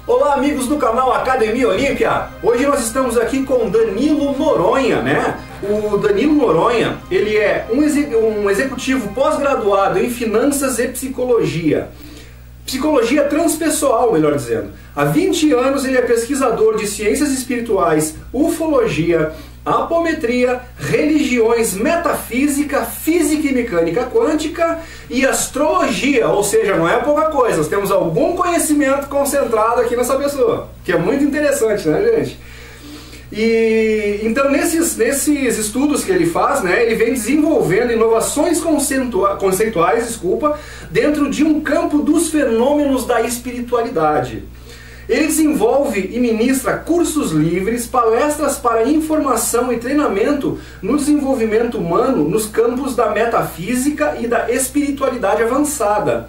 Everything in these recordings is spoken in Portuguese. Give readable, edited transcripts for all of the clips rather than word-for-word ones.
Olá, amigos do canal Academia Olímpia. Hoje nós estamos aqui com Danilo Noronha, né? O Danilo Noronha, ele é um executivo pós-graduado em Finanças e Psicologia. Psicologia transpessoal, melhor dizendo. Há 20 anos ele é pesquisador de ciências espirituais, ufologia, apometria, religiões, metafísica, física e mecânica quântica e astrologia, ou seja, não é pouca coisa, nós temos algum conhecimento concentrado aqui nessa pessoa, que é muito interessante, né, gente? E então nesses estudos que ele faz, né, ele vem desenvolvendo inovações conceituais, dentro de um campo dos fenômenos da espiritualidade. Ele desenvolve e ministra cursos livres, palestras para informação e treinamento no desenvolvimento humano nos campos da metafísica e da espiritualidade avançada,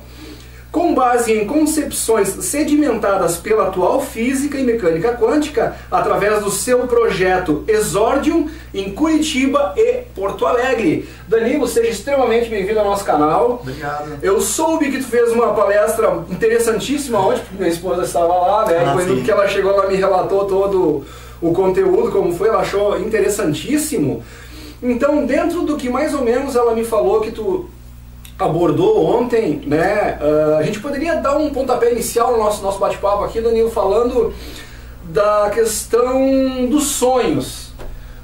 com base em concepções sedimentadas pela atual física e mecânica quântica, através do seu projeto Exordium em Curitiba e Porto Alegre. Danilo, seja extremamente bem-vindo ao nosso canal. Obrigado. Eu soube que tu fez uma palestra interessantíssima ontem, porque minha esposa estava lá, né? Depois que ela chegou, ela me relatou todo o conteúdo, como foi, ela achou interessantíssimo. Então, dentro do que mais ou menos ela me falou que tu abordou ontem, né, a gente poderia dar um pontapé inicial no nosso bate-papo aqui, Danilo, falando da questão dos sonhos.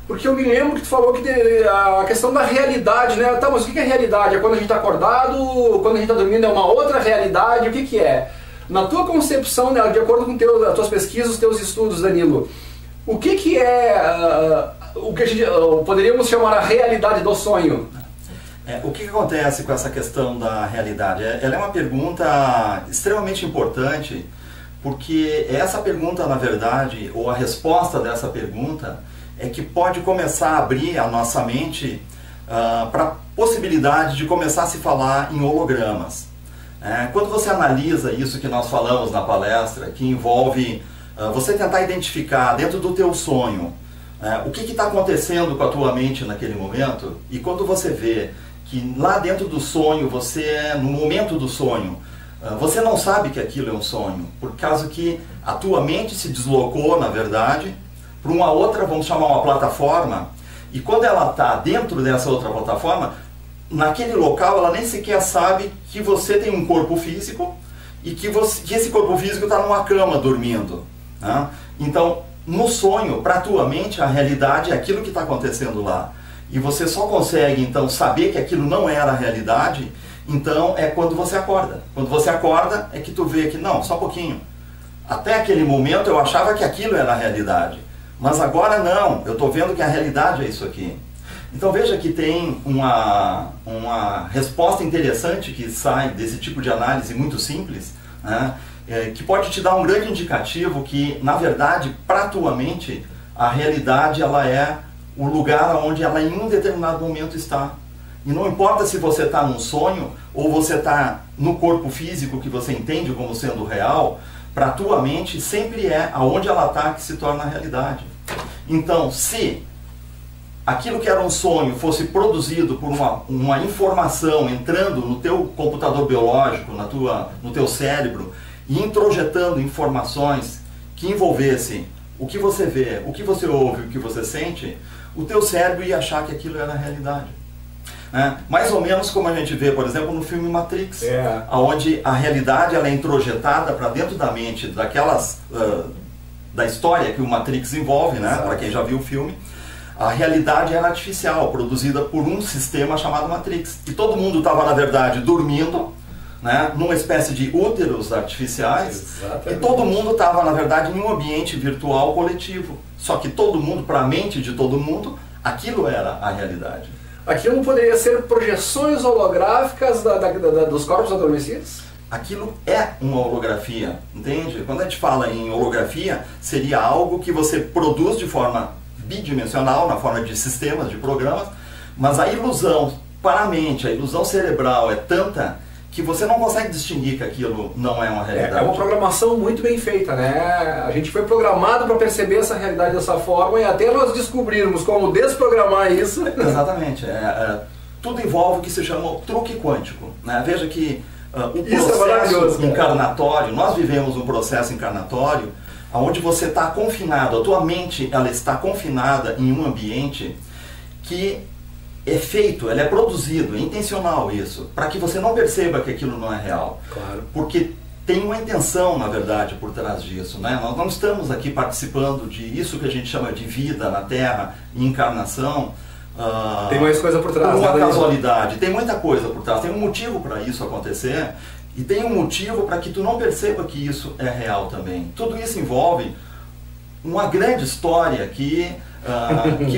Porque eu me lembro que tu falou que a questão da realidade, né? Tá, mas o que é realidade? É quando a gente está acordado, quando a gente está dormindo é uma outra realidade, o que é? Na tua concepção, né, de acordo com as tuas pesquisas, os teus estudos, Danilo, o que é o que a gente poderíamos chamar a realidade do sonho? O que acontece com essa questão da realidade? Ela é uma pergunta extremamente importante, porque essa pergunta, na verdade, ou a resposta dessa pergunta, é que pode começar a abrir a nossa mente para a possibilidade de começar a se falar em hologramas. Quando você analisa isso que nós falamos na palestra, que envolve você tentar identificar dentro do teu sonho o que está acontecendo com a tua mente naquele momento, e quando você vê que lá dentro do sonho, no momento do sonho, você não sabe que aquilo é um sonho, por causa que a tua mente se deslocou, na verdade, para uma outra, vamos chamar uma plataforma, e quando ela está dentro dessa outra plataforma, naquele local ela nem sequer sabe que você tem um corpo físico e que esse corpo físico está numa cama dormindo, né? Então, no sonho, para a tua mente, a realidade é aquilo que está acontecendo lá. E você só consegue, então, saber que aquilo não era a realidade, então é quando você acorda. Quando você acorda é que tu vê que, não, só um pouquinho. Até aquele momento eu achava que aquilo era a realidade. Mas agora não, eu estou vendo que a realidade é isso aqui. Então veja que tem uma resposta interessante que sai desse tipo de análise muito simples, né? Que pode te dar um grande indicativo que, na verdade, para a tua mente, a realidade ela é o lugar onde ela em um determinado momento está. E não importa se você está num sonho ou você está no corpo físico que você entende como sendo real, para a tua mente sempre é aonde ela está que se torna a realidade. Então, se aquilo que era um sonho fosse produzido por uma informação entrando no teu computador biológico, no teu cérebro, e introjetando informações que envolvessem o que você vê, o que você ouve, o que você sente, o teu cérebro ia achar que aquilo era a realidade. Mais ou menos como a gente vê, por exemplo, no filme Matrix, onde a realidade ela é introjetada para dentro da mente da história que o Matrix envolve, né? Para quem já viu o filme, a realidade era artificial, produzida por um sistema chamado Matrix. E todo mundo estava, na verdade, dormindo, né, numa espécie de úteros artificiais. Exatamente. E todo mundo estava, na verdade, em um ambiente virtual coletivo. Só que todo mundo, para a mente de todo mundo, aquilo era a realidade. Aquilo poderia ser projeções holográficas dos corpos adormecidos? Aquilo é uma holografia, entende? Quando a gente fala em holografia, seria algo que você produz de forma bidimensional, na forma de sistemas, de programas, mas a ilusão para a mente, a ilusão cerebral é tanta que você não consegue distinguir que aquilo não é uma realidade. É uma programação muito bem feita, né? A gente foi programado para perceber essa realidade dessa forma, e até nós descobrirmos como desprogramar isso. Exatamente. Tudo envolve o que se chama truque quântico, né? Veja que o processo encarnatório, nós vivemos um processo encarnatório onde você está confinado, a tua mente ela está confinada em um ambiente que é feito, ela é produzido, é intencional isso, para que você não perceba que aquilo não é real. Claro. Porque tem uma intenção, na verdade, por trás disso, né? Nós não estamos aqui participando de isso que a gente chama de vida na Terra, encarnação. Tem mais coisa por trás. Uma casualidade, tem muita coisa por trás, tem um motivo para isso acontecer e tem um motivo para que tu não perceba que isso é real também. Tudo isso envolve uma grande história que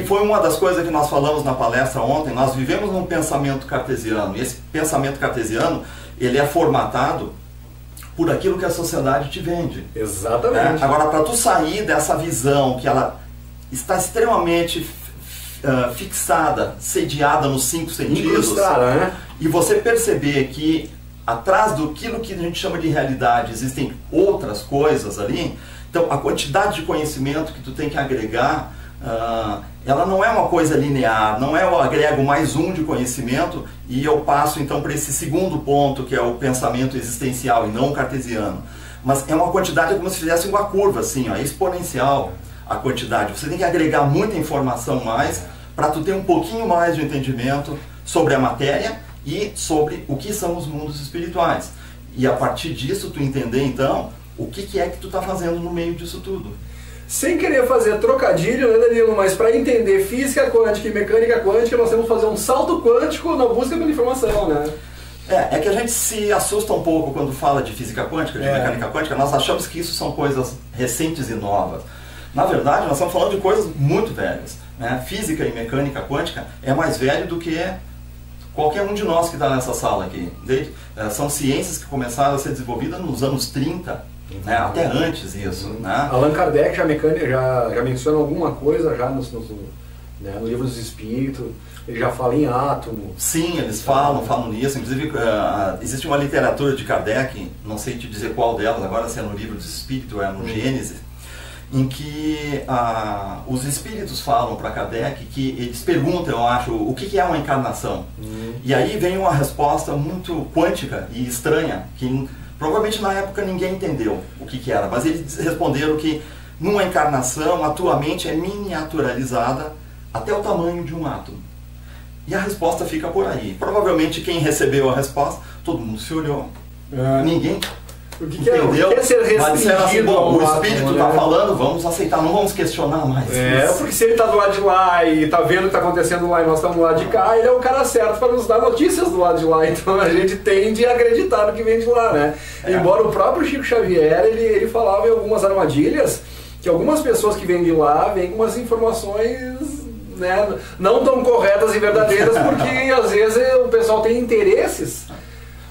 foi uma das coisas que nós falamos na palestra ontem. Nós vivemos num pensamento cartesiano e esse pensamento cartesiano ele é formatado por aquilo que a sociedade te vende. Exatamente. Agora, para tu sair dessa visão que ela está extremamente fixada, sediada nos 5 sentidos, né? E você perceber que atrás daquilo que a gente chama de realidade existem outras coisas ali, então a quantidade de conhecimento que tu tem que agregar, ela não é uma coisa linear, não é eu agrego mais um de conhecimento e eu passo então para esse segundo ponto que é o pensamento existencial e não cartesiano, mas é uma quantidade como se fizesse uma curva assim, ó, exponencial a quantidade. Você tem que agregar muita informação mais para tu ter um pouquinho mais de entendimento sobre a matéria e sobre o que são os mundos espirituais. E a partir disso tu entender então o que é que tu está fazendo no meio disso tudo. Sem querer fazer trocadilho, né, Danilo? Mas para entender física quântica e mecânica quântica, nós temos que fazer um salto quântico na busca pela informação, né? É que a gente se assusta um pouco quando fala de física quântica, de mecânica quântica, nós achamos que isso são coisas recentes e novas. Na verdade, nós estamos falando de coisas muito velhas, né? Física e mecânica quântica é mais velho do que qualquer um de nós que está nessa sala aqui. São ciências que começaram a ser desenvolvidas nos anos 30, né? Até antes isso. Né? Allan Kardec já menciona alguma coisa já no livro dos Espíritos, ele já fala em átomo. Sim, eles falam nisso. Inclusive, existe uma literatura de Kardec, não sei te dizer qual delas agora, se é no livro dos Espíritos ou é no Gênesis, em que os espíritos falam para Kardec que eles perguntam, eu acho, o que é uma encarnação. E aí vem uma resposta muito quântica e estranha, que provavelmente na época ninguém entendeu o que era, mas eles responderam que numa encarnação a tua mente é miniaturalizada até o tamanho de um átomo. E a resposta fica por aí. Provavelmente quem recebeu a resposta, todo mundo se olhou, ninguém entendeu, mas disseram assim, bom, o espírito está falando, vamos aceitar, não vamos questionar mais. Porque se ele está do lado de lá e está vendo o que está acontecendo lá e nós estamos do lado de cá, ele é o cara certo para nos dar notícias do lado de lá, então a gente tende a acreditar no que vem de lá, né? Embora o próprio Chico Xavier, ele falava em algumas armadilhas, que algumas pessoas que vêm de lá vêm com umas informações, né, não tão corretas e verdadeiras, porque às vezes o pessoal tem interesses,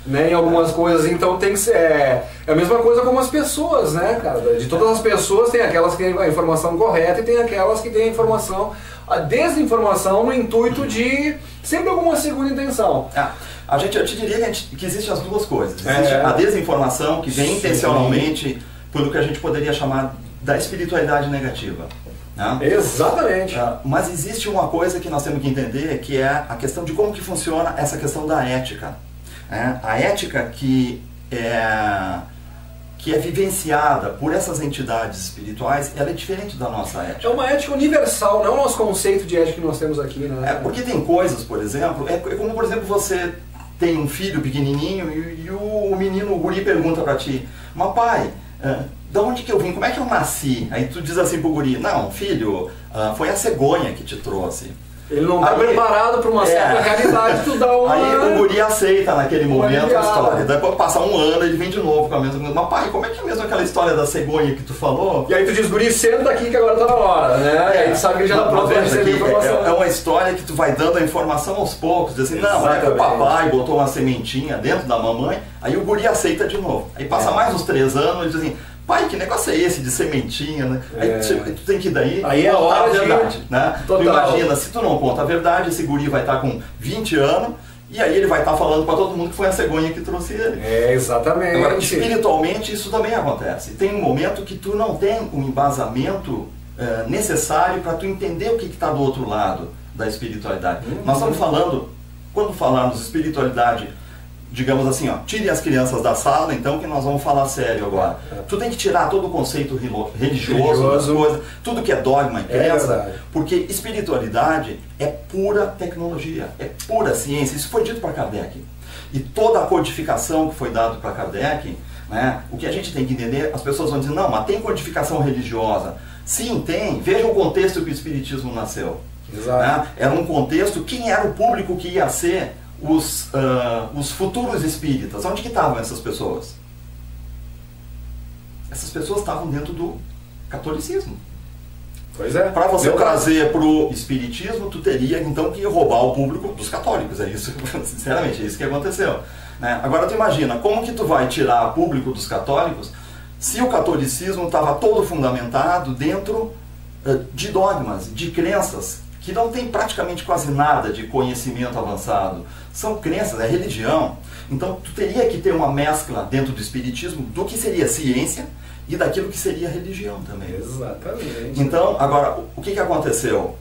né, em algumas coisas, então tem que ser. É a mesma coisa como as pessoas, né, cara? De todas as pessoas, tem aquelas que têm a informação correta e tem aquelas que têm a informação, a desinformação no intuito de sempre alguma segunda intenção. Eu te diria que existem as duas coisas. Existe a desinformação, que vem intencionalmente pelo que a gente poderia chamar da espiritualidade negativa. Né? Exatamente. Mas existe uma coisa que nós temos que entender, que é a questão de como que funciona essa questão da ética. A ética que é vivenciada por essas entidades espirituais, ela é diferente da nossa ética. É uma ética universal, não é o nosso conceito de ética que nós temos aqui, né? Porque tem coisas, por exemplo, é como, por exemplo, você tem um filho pequenininho e o menino, o guri, pergunta pra ti, mas pai, de onde que eu vim? Como é que eu nasci? Aí tu diz assim pro guri, não, filho, foi a cegonha que te trouxe. Ele não está preparado para uma certa realidade, tu dá uma... Aí o guri aceita naquele momento a história. Depois passa um ano, ele vem de novo com a mesma coisa. Mas pai, como é que é mesmo aquela história da cegonha que tu falou? E aí tu diz, guri, senta aqui que agora está na hora, né? E aí tu sabe que ele já está pronto para receber a informação. É uma história que tu vai dando a informação aos poucos. Diz assim, não, é que o papai botou uma sementinha dentro da mamãe, aí o guri aceita de novo. Aí passa mais uns 3 anos, ele diz assim, pai, que negócio é esse de sementinha, né? Aí tu tem que ir daí aí é a hora a verdade, né? Total. Tu imagina, se tu não conta a verdade, esse guri vai estar com 20 anos e aí ele vai estar falando para todo mundo que foi a cegonha que trouxe ele. Exatamente. Agora, espiritualmente isso também acontece. Tem um momento que tu não tem um embasamento necessário para tu entender o que está do outro lado da espiritualidade. Nós estamos falando, quando falarmos espiritualidade digamos assim, ó, tire as crianças da sala, então, que nós vamos falar sério agora. Tu tem que tirar todo o conceito religioso das coisas, tudo que é dogma e crença, porque espiritualidade é pura tecnologia, é pura ciência. Isso foi dito para Kardec. E toda a codificação que foi dada para Kardec, né, o que a gente tem que entender, as pessoas vão dizer, não, mas tem codificação religiosa. Sim, tem. Veja o contexto que o Espiritismo nasceu. Né? Era um contexto, quem era o público que ia ser os futuros espíritas? Onde que estavam essas pessoas? Essas pessoas estavam dentro do catolicismo. Pois é. Para você trazer para o espiritismo, tu teria então que roubar o público dos católicos. É isso, sinceramente, é isso que aconteceu. Né? Agora tu imagina, como que tu vai tirar o público dos católicos se o catolicismo estava todo fundamentado dentro de dogmas, de crenças, que não tem praticamente quase nada de conhecimento avançado. São crenças, é religião. Então tu teria que ter uma mescla dentro do espiritismo do que seria ciência e daquilo que seria religião também. Exatamente. Então, agora, o que aconteceu?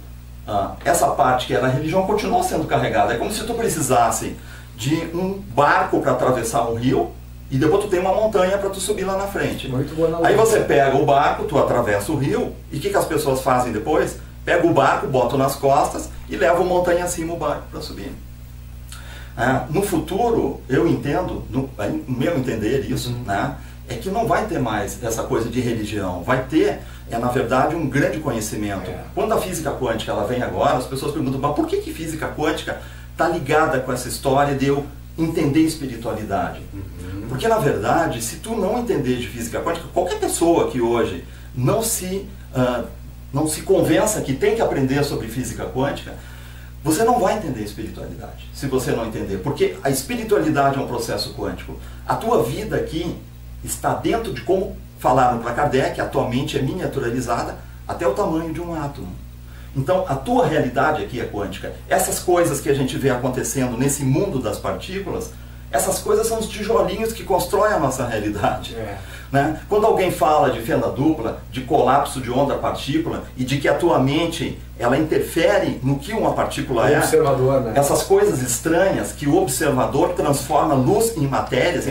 Essa parte que era a religião continuou sendo carregada. É como se tu precisasse de um barco para atravessar um rio e depois tu tem uma montanha para tu subir lá na frente. Muito boa Aí você pega o barco, tu atravessa o rio e o que as pessoas fazem depois? Pega o barco, botam nas costas e levam montanha acima o barco para subir. No futuro, eu entendo, no meu entender isso, né, é que não vai ter mais essa coisa de religião. Vai ter, na verdade, um grande conhecimento. Quando a física quântica ela vem agora, as pessoas perguntam, mas por que física quântica está ligada com essa história de eu entender espiritualidade? Porque, na verdade, se tu não entender de física quântica, qualquer pessoa que hoje não se convença que tem que aprender sobre física quântica, você não vai entender espiritualidade, se você não entender. Porque a espiritualidade é um processo quântico. A tua vida aqui está dentro de, como falaram para Kardec, a tua mente é miniaturalizada até o tamanho de um átomo. Então, a tua realidade aqui é quântica. Essas coisas que a gente vê acontecendo nesse mundo das partículas, essas coisas são os tijolinhos que constroem a nossa realidade. Né? Quando alguém fala de fenda dupla, de colapso de onda-partícula e de que a tua mente ela interfere no que uma partícula é, observador, né? Essas coisas estranhas que o observador transforma luz em matéria,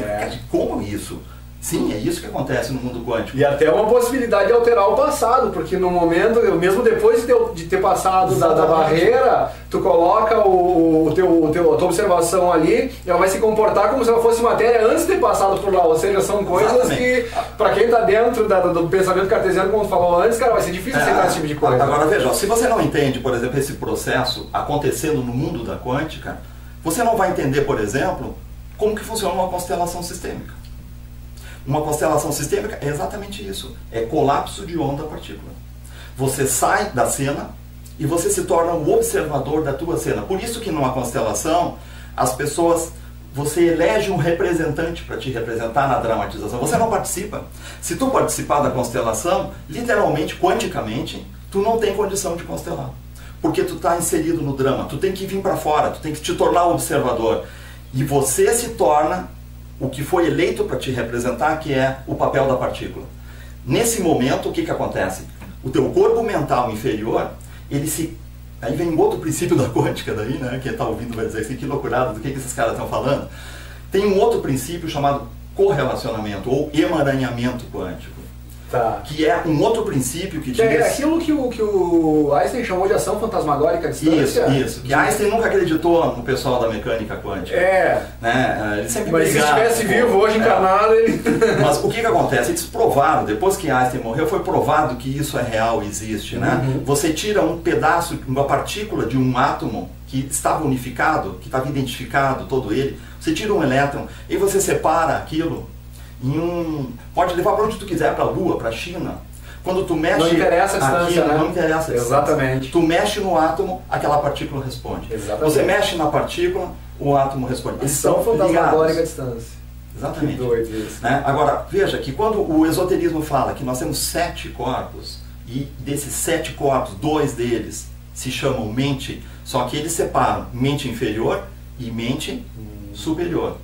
como isso? Sim, é isso que acontece no mundo quântico. E até uma possibilidade de alterar o passado, porque no momento, mesmo depois de ter passado da barreira, tu coloca a tua observação ali, ela vai se comportar como se ela fosse matéria antes de ter passado por lá. Ou seja, são coisas que, para quem está dentro do pensamento cartesiano, como tu falou antes, cara, vai ser difícil aceitar esse tipo de coisa. Agora veja, se você não entende, por exemplo, esse processo acontecendo no mundo da quântica, você não vai entender, por exemplo, como que funciona uma constelação sistêmica. Uma constelação sistêmica é exatamente isso. É colapso de onda-partícula. Você sai da cena e você se torna o observador da tua cena. Por isso que numa constelação, as pessoas, você elege um representante para te representar na dramatização. Você não participa. Se tu participar da constelação, literalmente, quanticamente, tu não tem condição de constelar. Porque tu está inserido no drama. Tu tem que vir para fora, tu tem que te tornar o observador. E você se torna o que foi eleito para te representar, que é o papel da partícula. Nesse momento, o que acontece? O teu corpo mental inferior, ele se... Aí vem outro princípio da quântica daí, né? Quem está ouvindo vai dizer assim, que loucurada, do que esses caras estão falando? Tem um outro princípio chamado correlacionamento, ou emaranhamento quântico. Que é um outro princípio que diz... É aquilo que o Einstein chamou de ação fantasmagórica à distância. Isso. Que Einstein nunca acreditou no pessoal da mecânica quântica. Né? Ele sempre Mas se estivesse vivo hoje encarnado, ele... Mas o que acontece? Eles provaram, depois que Einstein morreu, foi provado que isso é real, existe. Né? Você tira um pedaço, uma partícula de um átomo que estava unificado, que estava identificado, todo ele, você tira um elétron e você separa aquilo pode levar para onde tu quiser, para a Lua, para a China. Quando tu mexe... Não interessa a distância, aquilo, né? Não interessa a distância. Exatamente. Tu mexe no átomo, aquela partícula responde. Exatamente. Você mexe na partícula, o átomo responde. Eles são fantasmagórica à distância. Exatamente. Que doido isso. Né? Agora, veja que quando o esoterismo fala que nós temos 7 corpos, e desses 7 corpos, 2 deles se chamam mente, só que eles separam mente inferior e mente superior.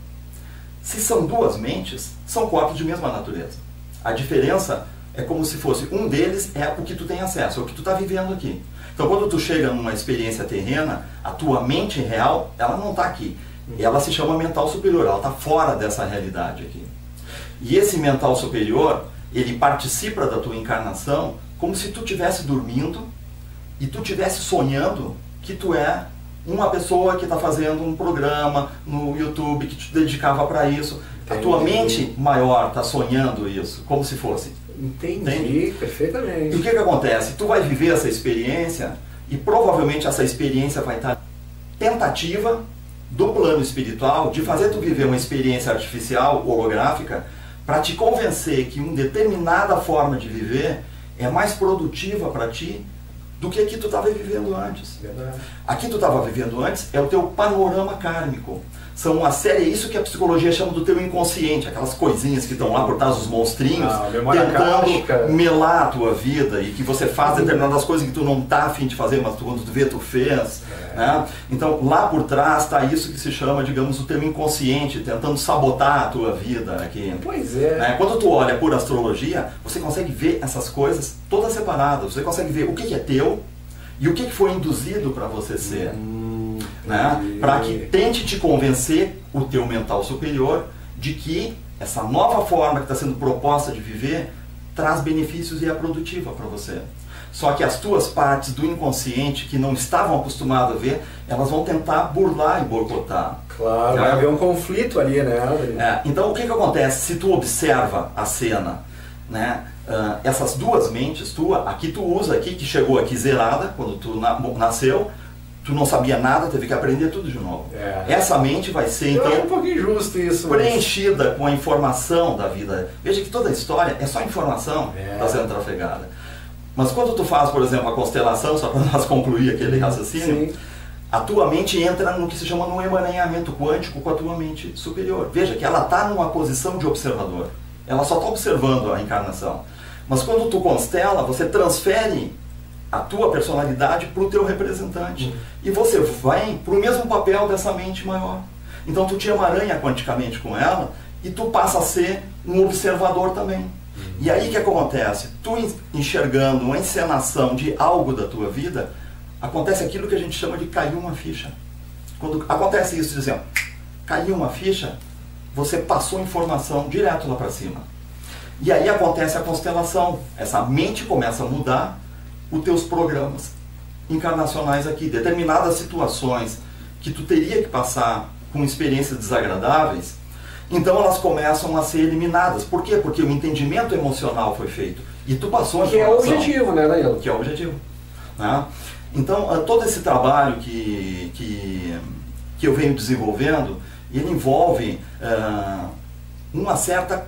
Se são 2 mentes, são corpos de mesma natureza. A diferença é como se fosse um deles é o que tu tem acesso, é o que tu está vivendo aqui. Então quando tu chega numa experiência terrena, a tua mente real, ela não está aqui. ela se chama mental superior, ela está fora dessa realidade aqui. E esse mental superior, ele participa da tua encarnação como se tu estivesse dormindo e tu estivesse sonhando que tu é uma pessoa que está fazendo um programa no YouTube, que te dedicava para isso. Entendi. A tua mente maior está sonhando isso, como se fosse. Entendi, perfeitamente. E o que acontece? Tu vai viver essa experiência e provavelmente essa experiência vai estar tentativa do plano espiritual de fazer tu viver uma experiência artificial, holográfica, para te convencer que uma determinada forma de viver é mais produtiva para ti do que aqui tu estava vivendo antes. Verdade. Aqui tu estava vivendo antes é o teu panorama kármico. São uma série, é isso que a psicologia chama do teu inconsciente, aquelas coisinhas que estão lá por trás dos monstrinhos, tentando melar a tua vida e que você faz determinadas coisas que tu não está afim de fazer, mas quando tu vê, tu fez. Né? Então lá por trás está isso que se chama, digamos, o teu inconsciente, tentando sabotar a tua vida aqui. Pois é. Né? Quando tu olha por astrologia, você consegue ver essas coisas todas separadas, você consegue ver o que é teu e o que foi induzido para você ser. Né? Para que tente te convencer o teu mental superior de que essa nova forma que está sendo proposta de viver traz benefícios e é produtiva para você. Só que as tuas partes do inconsciente que não estavam acostumadas a ver, elas vão tentar burlar e boicotar. Claro, vai haver um conflito ali, né? Então o que acontece se tu observa a cena, né? Essas duas mentes tua, aqui tu usa aqui, que chegou aqui zerada, quando tu nasceu, tu não sabia nada, teve que aprender tudo de novo. Essa mente vai ser, então, um pouco injusto isso, preenchida com a informação da vida. Veja que toda a história é só informação que está sendo trafegada. Mas quando tu faz, por exemplo, a constelação, só para nós concluir aquele raciocínio, a tua mente entra no que se chama um emaranhamento quântico com a tua mente superior. Veja que ela está numa posição de observador. Ela só está observando a encarnação. Mas quando tu constela, você transfere a tua personalidade para o teu representante. E você vai para o mesmo papel dessa mente maior. Então tu te emaranha quanticamente com ela e tu passa a ser um observador também. E aí o que acontece? Tu enxergando uma encenação de algo da tua vida, acontece aquilo que a gente chama de cair uma ficha. Quando acontece isso, diz assim, caiu uma ficha, você passou informação direto lá para cima. E aí acontece a constelação. Essa mente começa a mudar os teus programas encarnacionais aqui. Determinadas situações que tu teria que passar com experiências desagradáveis, então elas começam a ser eliminadas. Por quê? Porque o entendimento emocional foi feito. E tu passou a informação. Que é o objetivo, né, Danilo? Que é o objetivo. Né? Então, todo esse trabalho que eu venho desenvolvendo, ele envolve uma certa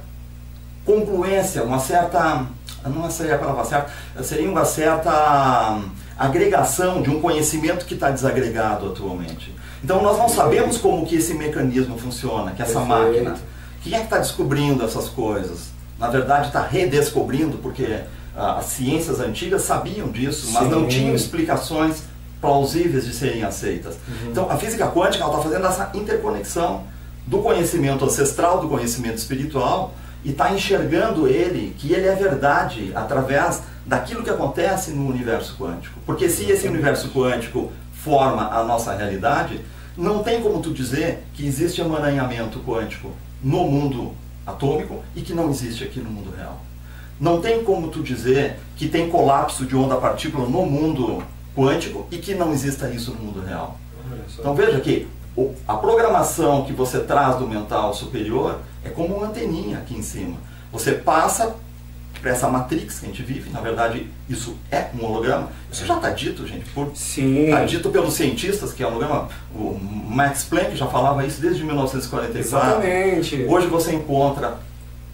congruência, uma certa... não seria a palavra certa, seria uma certa agregação de um conhecimento que está desagregado atualmente. Então nós não sabemos como que esse mecanismo funciona, que essa máquina. Quem é que está descobrindo essas coisas? Na verdade está redescobrindo, porque as ciências antigas sabiam disso, mas não tinham explicações plausíveis de serem aceitas. Então a física quântica está fazendo essa interconexão do conhecimento ancestral, do conhecimento espiritual, e está enxergando ele, que ele é verdade através daquilo que acontece no universo quântico. Porque se esse universo quântico forma a nossa realidade, não tem como tu dizer que existe emaranhamento quântico no mundo atômico e que não existe aqui no mundo real. Não tem como tu dizer que tem colapso de onda-partícula no mundo quântico e que não exista isso no mundo real. Então veja que a programação que você traz do mental superior é como uma anteninha aqui em cima. Você passa para essa matrix que a gente vive, na verdade isso é um holograma. Isso já está dito, gente, está dito pelos cientistas que é um holograma. O Max Planck já falava isso desde 1944. Exatamente. Hoje você encontra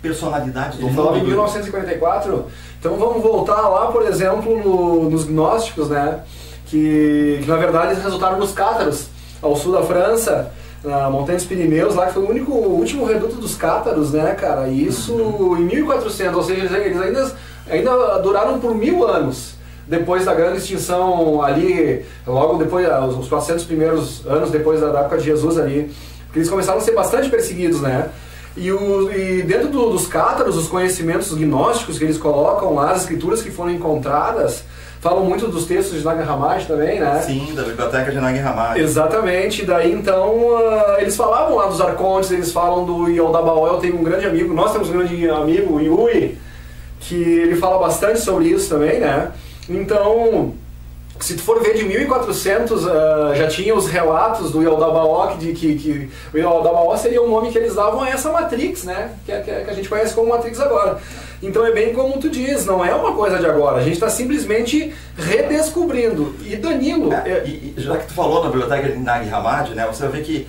personalidades do mundo. Ele falava em 1944, então vamos voltar lá, por exemplo, nos gnósticos, né? Que na verdade eles resultaram nos cátaros, ao sul da França, na Montanha dos Pirineus, lá que foi o último reduto dos cátaros, né, cara? E isso em 1400, ou seja, eles ainda duraram por 1000 anos. Depois da grande extinção ali, logo depois, os 400 primeiros anos depois da época de Jesus ali, porque eles começaram a ser bastante perseguidos, né? E dentro dos cátaros, os conhecimentos gnósticos que eles colocam lá, as escrituras que foram encontradas, falam muito dos textos de Nag Hammadi também, né? Sim, da biblioteca de Nag Hammadi. Exatamente, daí então eles falavam lá dos arcontes, eles falam do Yaldabaoth. Eu tenho um grande amigo, nós temos um grande amigo, o Yui, que ele fala bastante sobre isso também, né? Então, se tu for ver de 1400, já tinha os relatos do Yaldabaoth, de que o Yaldabaoth seria o nome que eles davam a essa Matrix, né? Que a gente conhece como Matrix agora. Então é bem como tu diz, não é uma coisa de agora, a gente está simplesmente redescobrindo. E Danilo... já que tu falou na biblioteca de Nag Hammadi, né, você vai ver que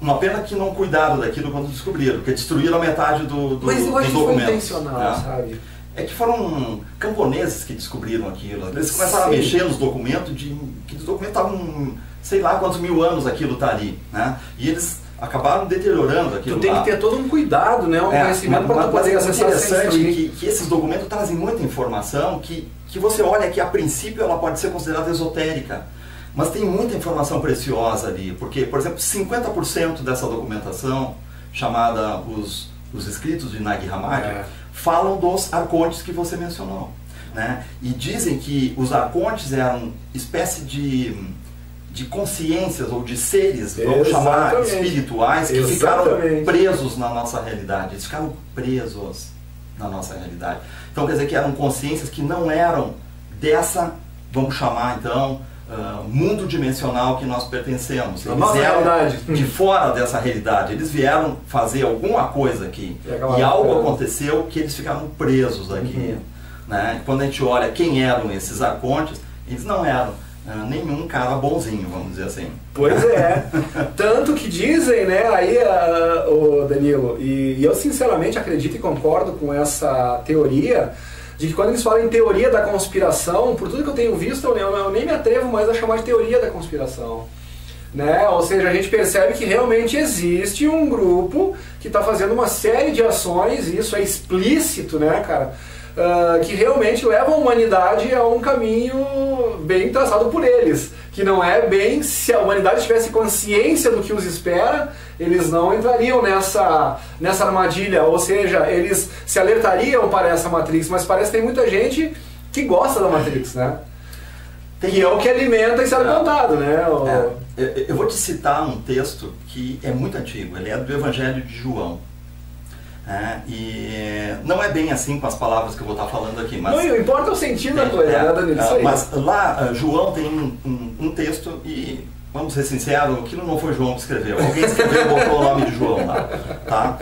uma pena que não cuidaram daquilo quando descobriram, porque destruíram a metade do documento. Mas eu acho que foi intencional, né? sabe? É que foram camponeses que descobriram aquilo. Eles começaram a mexer nos documentos, que os documentos estavam, sei lá quantos mil anos aquilo está ali, né? E eles acabaram deteriorando aquilo. Tu tem que ter todo um cuidado, né? Um conhecimento para tu poder acessar. Mas é interessante que esses documentos trazem muita informação que você olha que a princípio ela pode ser considerada esotérica. Mas tem muita informação preciosa ali, porque, por exemplo, 50% dessa documentação, chamada os escritos de Nag Hammadi, falam dos arcontes que você mencionou, né? E dizem que os arcontes eram espécie de consciências ou de seres, vamos chamar, espirituais, que ficaram presos na nossa realidade. Eles ficaram presos na nossa realidade. Então quer dizer que eram consciências que não eram dessa, vamos chamar então, mundo dimensional que nós pertencemos. Eles eram de fora dessa realidade. Eles vieram fazer alguma coisa aqui. E algo aconteceu que eles ficaram presos aqui. Né? Quando a gente olha quem eram esses arcontes, eles não eram nenhum cara bonzinho, vamos dizer assim. Pois é. Tanto que dizem, né, aí, o Danilo, e eu sinceramente acredito e concordo com essa teoria, de que quando eles falam em teoria da conspiração, por tudo que eu tenho visto, eu nem me atrevo mais a chamar de teoria da conspiração. Né? Ou seja, a gente percebe que realmente existe um grupo que está fazendo uma série de ações, e isso é explícito, né, cara? Que realmente levam a humanidade a um caminho bem traçado por eles. Que não é bem, se a humanidade tivesse consciência do que os espera, eles não entrariam nessa armadilha, ou seja, eles se alertariam para essa Matrix, mas parece que tem muita gente que gosta da Matrix, né? Que é o que alimenta esse argumentado, né? Eu vou te citar um texto que é muito antigo, ele é do Evangelho de João. E não é bem assim com as palavras que eu vou estar falando aqui, mas... Não importa o sentido da coisa, né, Danilo? Isso aí. Mas lá, João tem um texto e, vamos ser sinceros, aquilo não foi João que escreveu. Alguém escreveu e botou o nome de João lá, tá?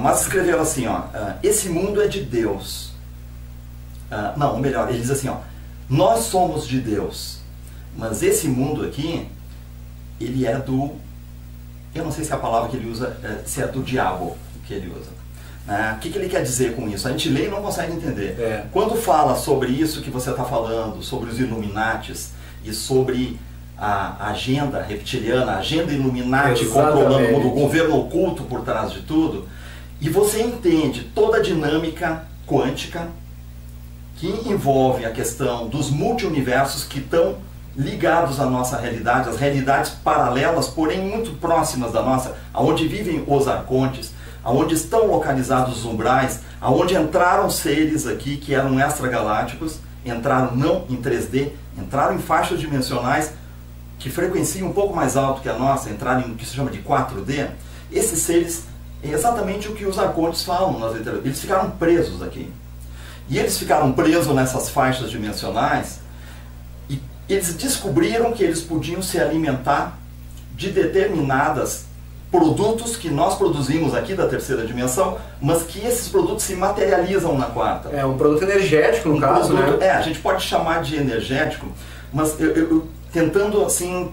Mas escreveu assim, ó, esse mundo é de Deus. Não, melhor, ele diz assim, ó, nós somos de Deus, mas esse mundo aqui, ele é do... Eu não sei se a palavra que ele usa, se é do diabo que ele usa. O que ele quer dizer com isso? A gente lê e não consegue entender. Quando fala sobre isso que você está falando, sobre os Illuminatis e sobre a agenda reptiliana, a agenda Illuminati controlando o mundo, o governo oculto por trás de tudo, e você entende toda a dinâmica quântica que envolve a questão dos multiuniversos que estão ligados à nossa realidade, as realidades paralelas, porém muito próximas da nossa, aonde vivem os arcontes, aonde estão localizados os umbrais, aonde entraram seres aqui que eram extragalácticos, entraram não em 3D, entraram em faixas dimensionais que frequenciam um pouco mais alto que a nossa, entraram em o que se chama de 4D. Esses seres, é exatamente o que os arcontes falam nas literaturas, eles ficaram presos aqui. E eles ficaram presos nessas faixas dimensionais e eles descobriram que eles podiam se alimentar de determinadas produtos que nós produzimos aqui da terceira dimensão, mas que esses produtos se materializam na quarta. É um produto energético, no caso, né? A gente pode chamar de energético, mas eu tentando assim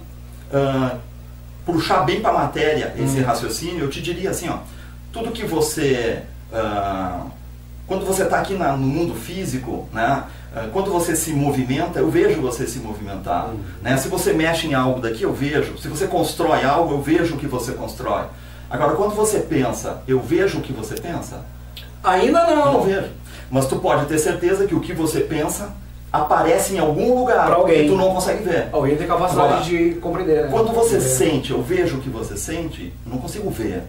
puxar bem para a matéria esse raciocínio, eu te diria assim, ó, tudo que você... quando você está aqui no mundo físico, né? Quando você se movimenta, eu vejo você se movimentar. Né? Se você mexe em algo daqui, eu vejo. Se você constrói algo, eu vejo o que você constrói. Agora, quando você pensa, eu vejo o que você pensa? Ainda não. Eu não vejo. Mas tu pode ter certeza que o que você pensa aparece em algum lugar que tu não consegue ver. Alguém tem capacidade de compreender. Né? Quando você sente, eu vejo o que você sente, eu não consigo ver.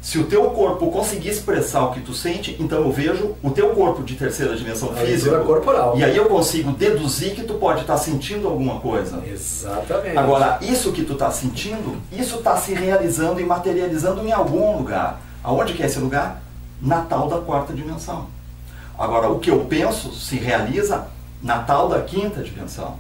Se o teu corpo conseguir expressar o que tu sente, então eu vejo o teu corpo de terceira dimensão física. Corporal. E aí eu consigo deduzir que tu pode estar sentindo alguma coisa. Exatamente. Agora, isso que tu está sentindo, isso está se realizando e materializando em algum lugar. Aonde que é esse lugar? Na tal da quarta dimensão. Agora, o que eu penso se realiza na tal da quinta dimensão.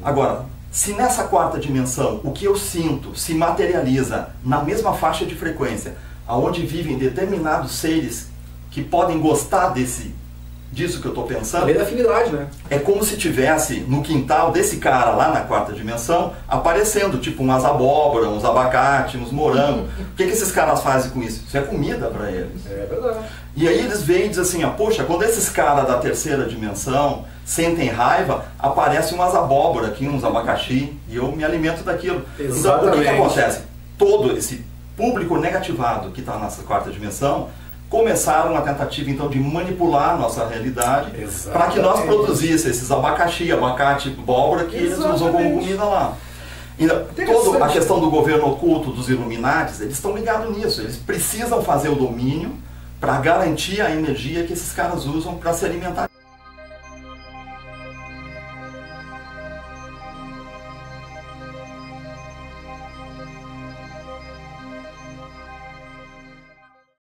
Agora, se nessa quarta dimensão o que eu sinto se materializa na mesma faixa de frequência, aonde vivem determinados seres que podem gostar disso que eu estou pensando. A lei da afinidade, né? É como se tivesse no quintal desse cara lá na quarta dimensão aparecendo, tipo umas abóbora, uns abacate, uns morangos. O que esses caras fazem com isso? Isso é comida para eles. É verdade. E aí eles veem e dizem assim, poxa, quando esses caras da terceira dimensão sentem raiva, aparecem umas abóbora aqui, uns abacaxi, e eu me alimento daquilo. Exatamente. Então o que acontece? Todo esse público negativado que está nessa quarta dimensão começaram uma tentativa então de manipular a nossa realidade para que nós produzíssemos esses abacaxi, abacate, abóbora que eles usam como comida lá. E toda a questão do governo oculto, dos Illuminatis, eles estão ligados nisso. Eles precisam fazer o domínio para garantir a energia que esses caras usam para se alimentar